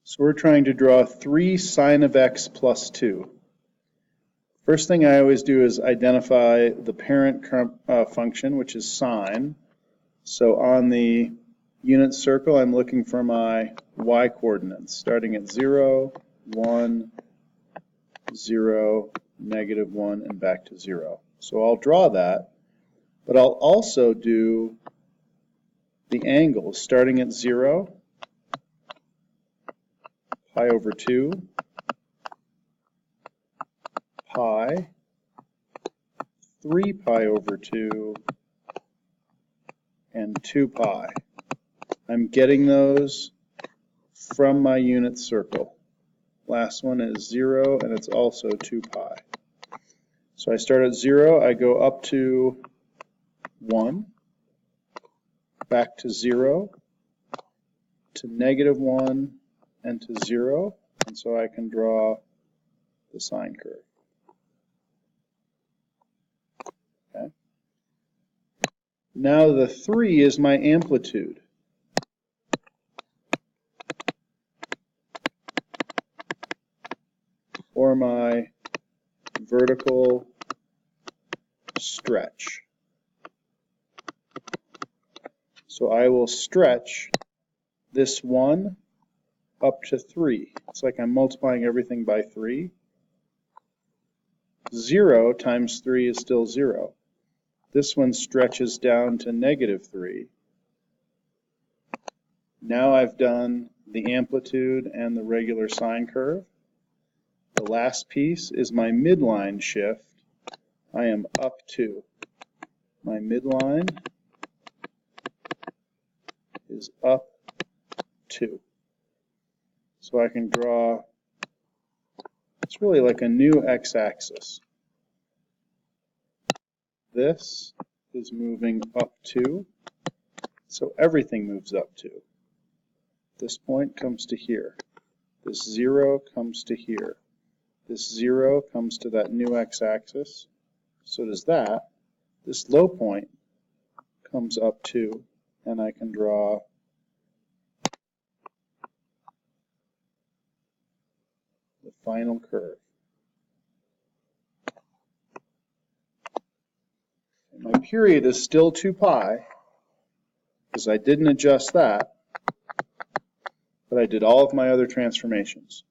So we're trying to draw 3 sine of x plus 2. First thing I always do is identify the parent function, which is sine. So on the unit circle, I'm looking for my y coordinates, starting at 0, 1, 0, -1, and back to 0. So I'll draw that, but I'll also do the angles, starting at 0, pi over 2, pi, 3 pi over 2, and 2 pi. I'm getting those from my unit circle. Last one is 0, and it's also 2 pi. So I start at 0, I go up to 1, back to 0, to -1, and to 0, and so I can draw the sine curve. Okay. Now the 3 is my amplitude. Or my vertical stretch. So I will stretch this 1 up to 3. It's like I'm multiplying everything by 3. 0 times 3 is still 0. This one stretches down to -3. Now I've done the amplitude and the regular sine curve. The last piece is my midline shift. I am up 2. My midline is up 2. So I can draw, it's really like a new x-axis. This is moving up 2, so everything moves up 2. This point comes to here. This 0 comes to here. This 0 comes to that new x-axis. So does that. This low point comes up 2, and I can draw the final curve. And my period is still 2 pi, because I didn't adjust that, but I did all of my other transformations.